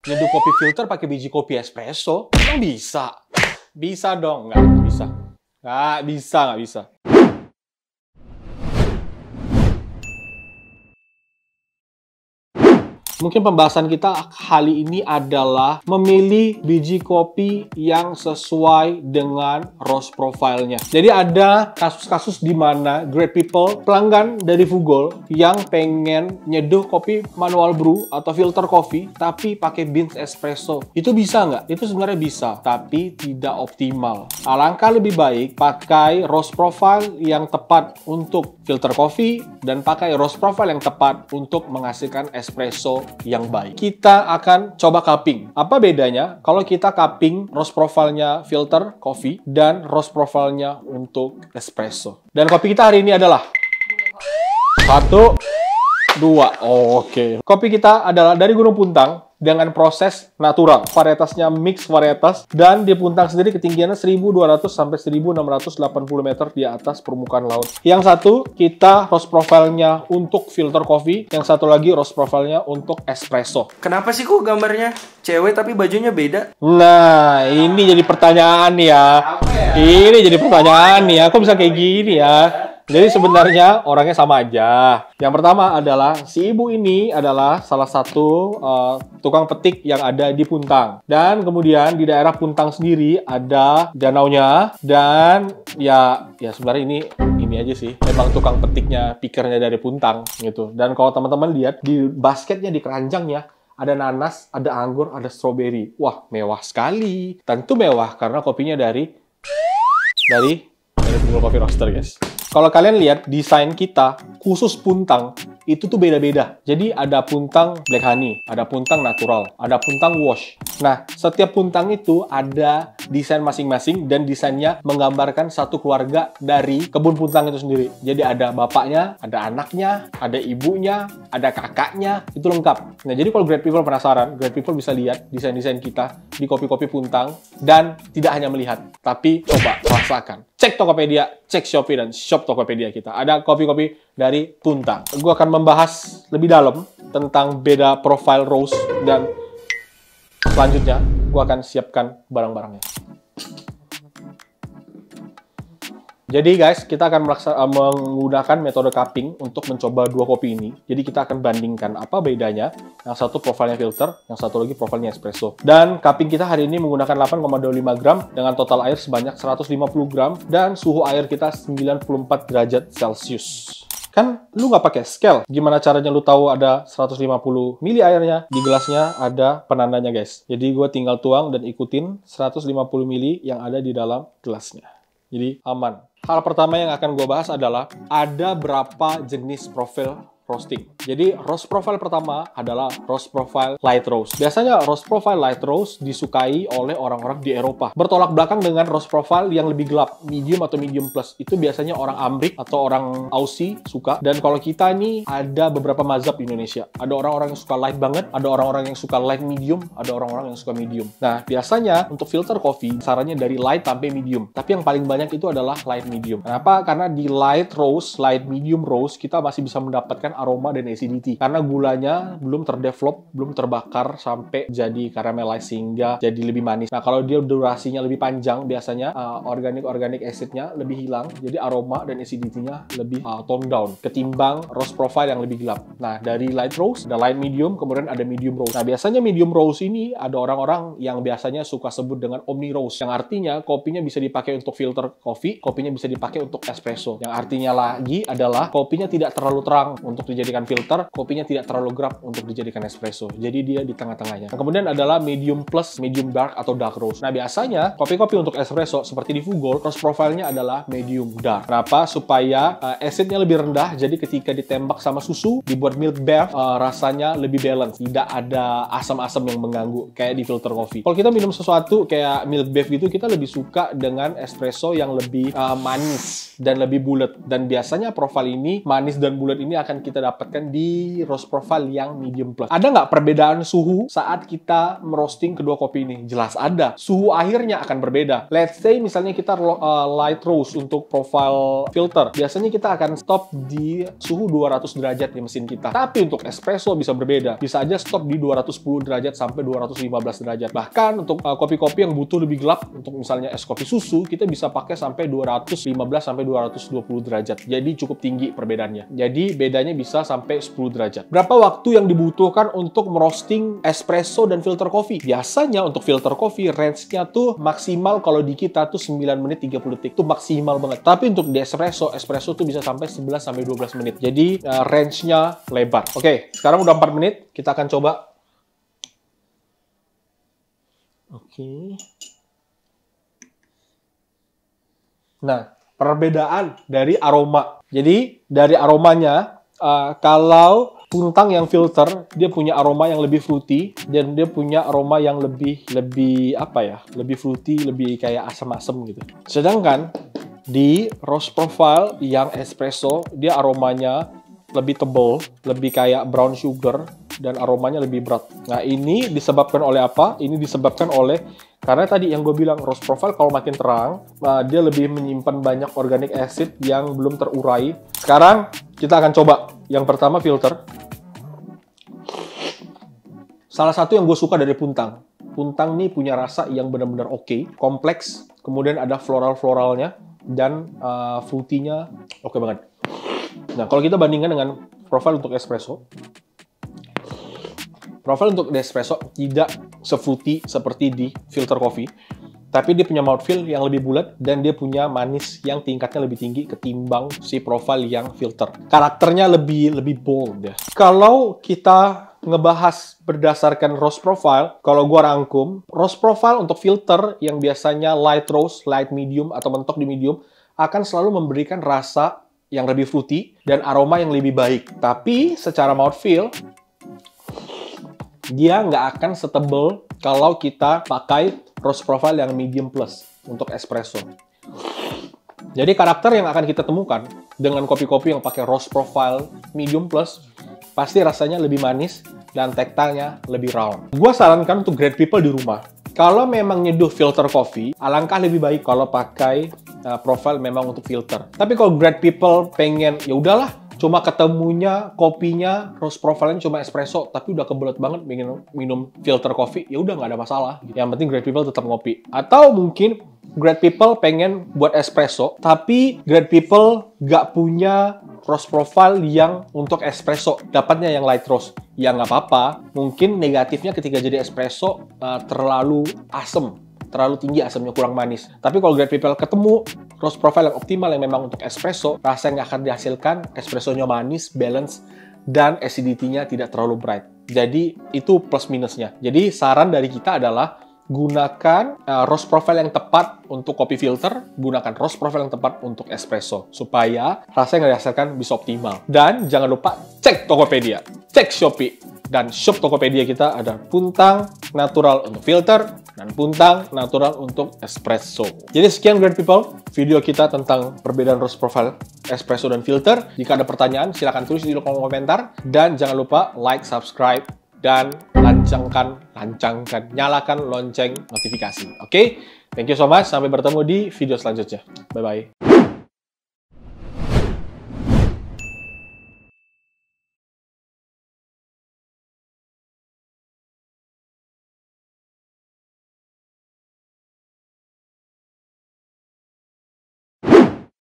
Nyeduh kopi filter pakai biji kopi espresso? Emang bisa? Bisa dong? Nggak bisa. Nggak bisa, nggak bisa. Mungkin pembahasan kita kali ini adalah memilih biji kopi yang sesuai dengan roast profile-nya. Jadi ada kasus-kasus di mana great people, pelanggan dari Fugol yang pengen nyeduh kopi manual brew atau filter coffee tapi pakai beans espresso. Itu bisa nggak? Itu sebenarnya bisa, tapi tidak optimal. Alangkah lebih baik pakai roast profile yang tepat untuk filter coffee dan pakai roast profile yang tepat untuk menghasilkan espresso yang baik. Kita akan coba cupping. Apa bedanya kalau kita cupping roast profile-nya filter coffee dan roast profile-nya untuk espresso? Dan kopi kita hari ini adalah 1, 2. Oke. Kopi kita adalah dari Gunung Puntang dengan proses natural. Varietasnya mix varietas dan di Puntang sendiri ketinggiannya 1.200 sampai 1.680 meter di atas permukaan laut. Yang satu kita roast profile-nya untuk filter coffee, yang satu lagi roast profile-nya untuk espresso. Kenapa sih kok gambarnya cewek tapi bajunya beda? Nah, ini jadi pertanyaan ya. Ini jadi pertanyaan ya. Kok bisa kayak gini ya? Jadi sebenarnya orangnya sama aja. Yang pertama adalah si ibu ini adalah salah satu tukang petik yang ada di Puntang. Dan kemudian di daerah Puntang sendiri ada danaunya dan ya sebenarnya ini aja sih. Memang tukang petiknya, pikernya dari Puntang gitu. Dan kalau teman-teman lihat di basketnya, di keranjangnya ada nanas, ada anggur, ada stroberi. Wah, mewah sekali. Tentu mewah karena kopinya dari Fugol Coffee Roaster, guys. Kalau kalian lihat desain kita khusus Puntang itu tuh beda-beda. Jadi ada Puntang Black Honey, ada Puntang Natural, ada Puntang Wash. Nah, setiap Puntang itu ada desain masing-masing dan desainnya menggambarkan satu keluarga dari kebun Puntang itu sendiri. Jadi ada bapaknya, ada anaknya, ada ibunya, ada kakaknya, itu lengkap. Nah, jadi kalau great people penasaran, great people bisa lihat desain-desain kita di kopi-kopi Puntang dan tidak hanya melihat, tapi coba rasakan. Cek Tokopedia, cek Shopee dan shop Tokopedia kita. Ada kopi-kopi dari Puntang. Gue akan membahas lebih dalam tentang beda profile roast dan selanjutnya gue akan siapkan barang-barangnya. Jadi guys, kita akan menggunakan metode cupping untuk mencoba dua kopi ini. Jadi kita akan bandingkan apa bedanya. Yang satu profilnya filter, yang satu lagi profilnya espresso. Dan cupping kita hari ini menggunakan 8,25 gram dengan total air sebanyak 150 gram dan suhu air kita 94 derajat Celcius. Kan lu nggak pakai scale. Gimana caranya lu tahu ada 150 mili airnya? Di gelasnya ada penandanya guys. Jadi gue tinggal tuang dan ikutin 150 mili yang ada di dalam gelasnya. Jadi aman. Hal pertama yang akan gue bahas adalah ada berapa jenis profil roasting. Jadi roast profile pertama adalah roast profile light roast. Biasanya roast profile light roast disukai oleh orang-orang di Eropa. Bertolak belakang dengan roast profile yang lebih gelap, medium atau medium plus. Itu biasanya orang Amrik atau orang Aussie suka. Dan kalau kita ini ada beberapa mazhab di Indonesia. Ada orang-orang yang suka light banget, ada orang-orang yang suka light medium, ada orang-orang yang suka medium. Nah, biasanya untuk filter coffee sarannya dari light sampai medium. Tapi yang paling banyak itu adalah light medium. Kenapa? Karena di light roast, light medium roast kita masih bisa mendapatkan aroma dan acidity karena gulanya belum terdevelop, belum terbakar sampai jadi caramelize sehingga jadi lebih manis. Nah, kalau dia durasinya lebih panjang biasanya organic acidnya lebih hilang, jadi aroma dan acidity-nya lebih tone down ketimbang roast profile yang lebih gelap. Nah, dari light roast, ada light medium, kemudian ada medium roast. Nah, biasanya medium roast ini ada orang-orang yang biasanya suka sebut dengan omni roast, yang artinya kopinya bisa dipakai untuk filter coffee, kopinya bisa dipakai untuk espresso. Yang artinya lagi adalah kopinya tidak terlalu terang untuk dijadikan filter, kopinya tidak terlalu gelap untuk dijadikan espresso. Jadi dia di tengah-tengahnya. Nah, kemudian adalah medium plus, medium dark atau dark roast. Nah, biasanya kopi-kopi untuk espresso seperti di Fugol, roast profile-nya adalah medium dark. Kenapa? Supaya acidnya lebih rendah, jadi ketika ditembak sama susu, dibuat milk bath, rasanya lebih balance. Tidak ada asam-asam yang mengganggu kayak di filter coffee. Kalau kita minum sesuatu kayak milk bath gitu, kita lebih suka dengan espresso yang lebih manis dan lebih bulat. Dan biasanya profile ini, manis dan bulat ini akan kita kita dapatkan di roast profile yang medium plus. Ada nggak perbedaan suhu saat kita merosting kedua kopi ini? Jelas ada. Suhu akhirnya akan berbeda. Let's say misalnya kita light roast untuk profile filter. Biasanya kita akan stop di suhu 200 derajat di mesin kita. Tapi untuk espresso bisa berbeda. Bisa aja stop di 210 derajat sampai 215 derajat. Bahkan untuk kopi-kopi yang butuh lebih gelap, untuk misalnya es kopi susu, kita bisa pakai sampai 215 sampai 220 derajat. Jadi cukup tinggi perbedaannya. Jadi bedanya bisa sampai 10 derajat. Berapa waktu yang dibutuhkan untuk merosting espresso dan filter kopi? Biasanya untuk filter kopi range-nya tuh maksimal kalau di kita tuh 9 menit 30 detik. Itu maksimal banget. Tapi untuk di espresso tuh bisa sampai 11 sampai 12 menit. Jadi range-nya lebar. Oke, sekarang udah 4 menit. Kita akan coba. Oke. Nah, perbedaan dari aroma. Jadi, dari aromanya, kalau puntang yang filter, dia punya aroma yang lebih fruity, dan dia punya aroma yang lebih apa ya? Lebih fruity, lebih kayak asam-asam gitu. Sedangkan, di roast profile yang espresso, dia aromanya lebih tebal, lebih kayak brown sugar, dan aromanya lebih berat. Nah, ini disebabkan oleh apa? Ini disebabkan oleh, karena tadi yang gue bilang, roast profile kalau makin terang, dia lebih menyimpan banyak organic acid yang belum terurai. Sekarang, kita akan coba. Yang pertama, filter. Salah satu yang gue suka dari puntang. Puntang nih punya rasa yang benar-benar oke, kompleks, kemudian ada floral-floralnya, dan fruity-nya oke banget. Nah, kalau kita bandingkan dengan profile untuk espresso, profile untuk espresso tidak se-fruity seperti di filter coffee, tapi dia punya mouthfeel yang lebih bulat dan dia punya manis yang tingkatnya lebih tinggi ketimbang si profile yang filter. Karakternya lebih bold ya. Kalau kita ngebahas berdasarkan roast profile, kalau gua rangkum, roast profile untuk filter yang biasanya light roast, light medium, atau mentok di medium, akan selalu memberikan rasa yang lebih fruity dan aroma yang lebih baik. Tapi secara mouthfeel, dia nggak akan setebal kalau kita pakai roast profile yang medium plus untuk espresso. Jadi karakter yang akan kita temukan dengan kopi-kopi yang pakai roast profile medium plus, pasti rasanya lebih manis dan teksturnya lebih round. Gua sarankan untuk grade people di rumah. Kalau memang nyeduh filter coffee, alangkah lebih baik kalau pakai profile memang untuk filter. Tapi kalau grade people pengen, ya udahlah, cuma ketemunya kopinya roast profile-nya cuma espresso, tapi udah kebelet banget minum filter coffee, ya udah nggak ada masalah. Yang penting grade people tetap ngopi. Atau mungkin grade people pengen buat espresso, tapi grade people nggak punya roast profile yang untuk espresso, dapatnya yang light roast. Ya nggak apa-apa, mungkin negatifnya ketika jadi espresso terlalu asam, terlalu tinggi asamnya, kurang manis. Tapi kalau grade people ketemu roast profile yang optimal yang memang untuk espresso, rasa yang akan dihasilkan espressonya manis, balance, dan acidity-nya tidak terlalu bright. Jadi itu plus minusnya. Jadi saran dari kita adalah gunakan roast profile yang tepat untuk kopi filter, gunakan roast profile yang tepat untuk espresso, supaya rasa yang dihasilkan bisa optimal. Dan jangan lupa cek Tokopedia, cek Shopee, dan shop Tokopedia kita ada puntang natural untuk filter dan puntang natural untuk espresso. Jadi sekian great people, video kita tentang perbedaan roast profile, espresso, dan filter. Jika ada pertanyaan, silahkan tulis di kolom komentar. Dan jangan lupa like, subscribe, dan nyalakan lonceng notifikasi. Oke? Thank you so much. Sampai bertemu di video selanjutnya. Bye-bye.